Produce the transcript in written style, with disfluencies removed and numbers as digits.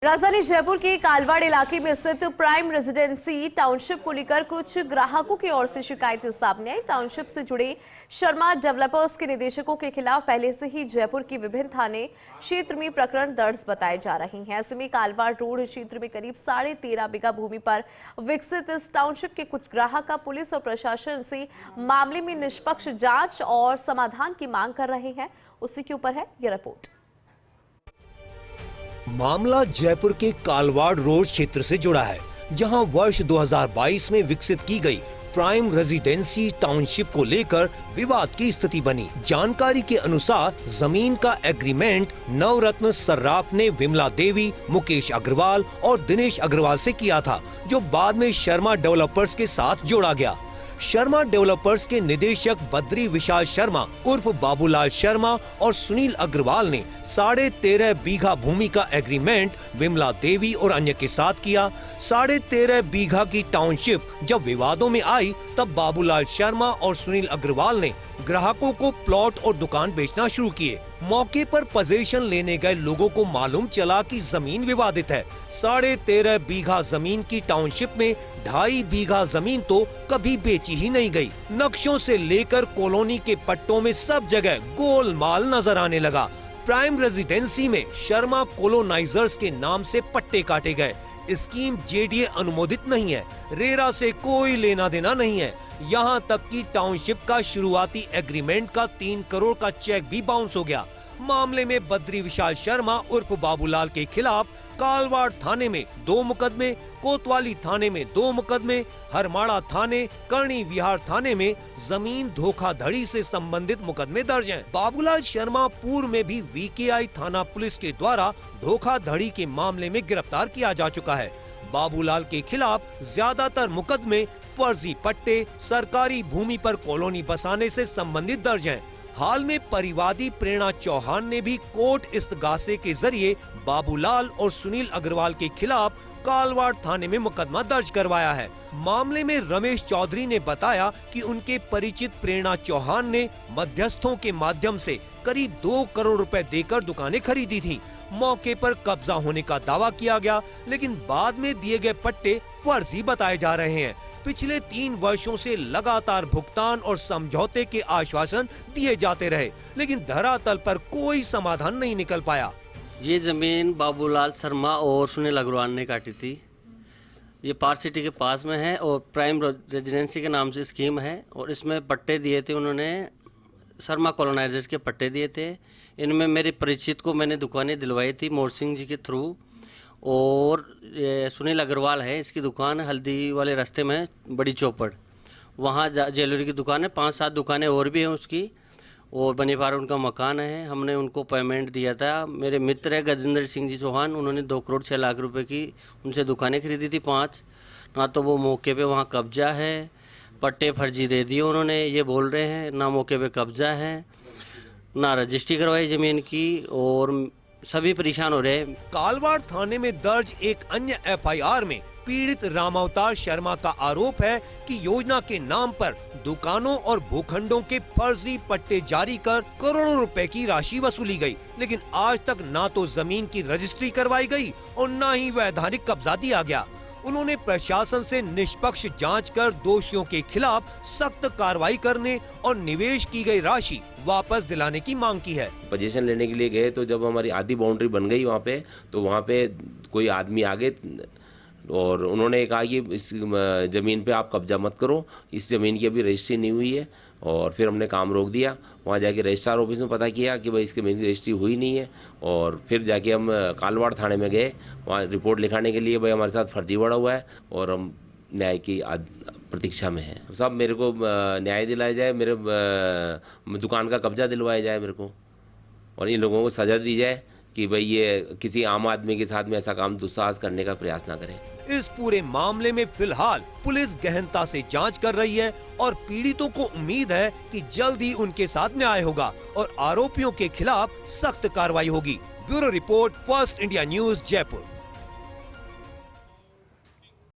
राजधानी जयपुर के कालवाड़ इलाके में स्थित प्राइम रेजिडेंसी टाउनशिप को लेकर कुछ ग्राहकों की ओर से शिकायतें सामने आई। टाउनशिप से जुड़े शर्मा डेवलपर्स के निदेशकों के खिलाफ पहले से ही जयपुर की विभिन्न थाने क्षेत्र में प्रकरण दर्ज बताए जा रहे हैं। ऐसे में कालवाड़ रोड क्षेत्र में करीब 13.5 बीघा भूमि पर विकसित इस टाउनशिप के कुछ ग्राहक पुलिस और प्रशासन से मामले में निष्पक्ष जांच और समाधान की मांग कर रहे हैं। उसी के ऊपर है ये रिपोर्ट। मामला जयपुर के कालवाड़ रोड क्षेत्र से जुड़ा है, जहां वर्ष 2022 में विकसित की गई प्राइम रेजिडेंसी टाउनशिप को लेकर विवाद की स्थिति बनी। जानकारी के अनुसार जमीन का एग्रीमेंट नवरत्न सर्राफ ने विमला देवी, मुकेश अग्रवाल और दिनेश अग्रवाल से किया था, जो बाद में शर्मा डेवलपर्स के साथ जोड़ा गया। शर्मा डेवलपर्स के निदेशक बद्री विशाल शर्मा उर्फ बाबूलाल शर्मा और सुनील अग्रवाल ने 13.5 बीघा भूमि का एग्रीमेंट विमला देवी और अन्य के साथ किया। 13.5 बीघा की टाउनशिप जब विवादों में आई, तब बाबूलाल शर्मा और सुनील अग्रवाल ने ग्राहकों को प्लॉट और दुकान बेचना शुरू किए। मौके पर पोजीशन लेने गए लोगों को मालूम चला कि जमीन विवादित है। 13.5 बीघा जमीन की टाउनशिप में 2.5 बीघा जमीन तो कभी बेची ही नहीं गई। नक्शों से लेकर कॉलोनी के पट्टों में सब जगह गोलमाल नजर आने लगा। प्राइम रेजिडेंसी में शर्मा कॉलोनाइजर्स के नाम से पट्टे काटे गए। स्कीम जेडीए अनुमोदित नहीं है, रेरा से कोई लेना देना नहीं है। यहाँ तक कि टाउनशिप का शुरुआती एग्रीमेंट का 3 करोड़ का चेक भी बाउंस हो गया। मामले में बद्री विशाल शर्मा उर्फ बाबूलाल के खिलाफ कालवाड़ थाने में 2 मुकदमे, कोतवाली थाने में 2 मुकदमे, हरमाड़ा थाने, करणी विहार थाने में जमीन धोखाधड़ी से संबंधित मुकदमे दर्ज हैं। बाबूलाल शर्मा पूर्व में भी वीकेआई थाना पुलिस के द्वारा धोखाधड़ी के मामले में गिरफ्तार किया जा चुका है। बाबूलाल के खिलाफ ज्यादातर मुकदमे फर्जी पट्टे, सरकारी भूमि पर कॉलोनी बसाने से संबंधित दर्ज हैं। हाल में परिवादी प्रेरणा चौहान ने भी कोर्ट इस्तगासे के जरिए बाबूलाल और सुनील अग्रवाल के खिलाफ कालवाड़ थाने में मुकदमा दर्ज करवाया है। मामले में रमेश चौधरी ने बताया कि उनके परिचित प्रेरणा चौहान ने मध्यस्थों के माध्यम से करीब 2 करोड़ रुपए देकर दुकानें खरीदी थी। मौके पर कब्जा होने का दावा किया गया, लेकिन बाद में दिए गए पट्टे फर्जी बताए जा रहे हैं। पिछले 3 वर्षों से लगातार भुगतान और समझौते के आश्वासन दिए जाते रहे, लेकिन धरातल पर कोई समाधान नहीं निकल पाया। ये जमीन बाबूलाल शर्मा और सुनील अग्रवाल ने काटी थी। ये पार्क सिटी के पास में है और प्राइम रेजिडेंसी के नाम से स्कीम है और इसमें पट्टे दिए थे उन्होंने, शर्मा कॉलोनाइजर्स के पट्टे दिए थे। इनमें मेरे परिचित को मैंने दुकानें दिलवाई थी मोर सिंह जी के थ्रू। और सुनील अग्रवाल है, इसकी दुकान हल्दी वाले रास्ते में बड़ी चौपड़, वहाँ ज्वेलरी की दुकान है। 5-7 दुकानें और भी हैं उसकी, और बनीपार उनका मकान है। हमने उनको पेमेंट दिया था। मेरे मित्र है गजेंद्र सिंह जी चौहान, उन्होंने 2 करोड़ 6 लाख रुपए की उनसे दुकानें खरीदी थी 5। ना तो वो मौके पे वहाँ कब्जा है, पट्टे फर्जी दे दिए उन्होंने, ये बोल रहे हैं। ना मौके पे कब्जा है, ना रजिस्ट्री करवाई ज़मीन की, और सभी परेशान हो रहे हैं। कालवाड़ थाने में दर्ज एक अन्य एफआईआर में पीड़ित रामावतार शर्मा का आरोप है कि योजना के नाम पर दुकानों और भूखंडों के फर्जी पट्टे जारी कर करोड़ों रुपए की राशि वसूली गई, लेकिन आज तक ना तो जमीन की रजिस्ट्री करवाई गई और न ही वैधानिक कब्जा दिया गया। उन्होंने प्रशासन से निष्पक्ष जांच कर दोषियों के खिलाफ सख्त कार्रवाई करने और निवेश की गई राशि वापस दिलाने की मांग की है। पोजीशन लेने के लिए गए तो जब हमारी आधी बाउंड्री बन गई वहाँ पे, तो वहाँ पे कोई आदमी आ गए और उन्होंने कहा कि इस ज़मीन पे आप कब्जा मत करो, इस ज़मीन की अभी रजिस्ट्री नहीं हुई है। और फिर हमने काम रोक दिया। वहाँ जाके रजिस्ट्रार ऑफिस में पता किया कि भाई इसके ज़मीन की रजिस्ट्री हुई नहीं है। और फिर जाके हम कालवाड़ थाने में गए, वहाँ रिपोर्ट लिखाने के लिए भाई हमारे साथ फर्जी बढ़ा हुआ है और हम न्याय की प्रतीक्षा में हैं। सब मेरे को न्याय दिलाया जाए, मेरे दुकान का कब्जा दिलवाया जाए मेरे को, और इन लोगों को सज़ा दी जाए कि भाई ये किसी आम आदमी के साथ में ऐसा काम दुस्साहस करने का प्रयास ना करें। इस पूरे मामले में फिलहाल पुलिस गहनता से जांच कर रही है और पीड़ितों को उम्मीद है कि जल्द ही उनके साथ न्याय होगा और आरोपियों के खिलाफ सख्त कार्रवाई होगी। Bureau report, first India news, Jaipur.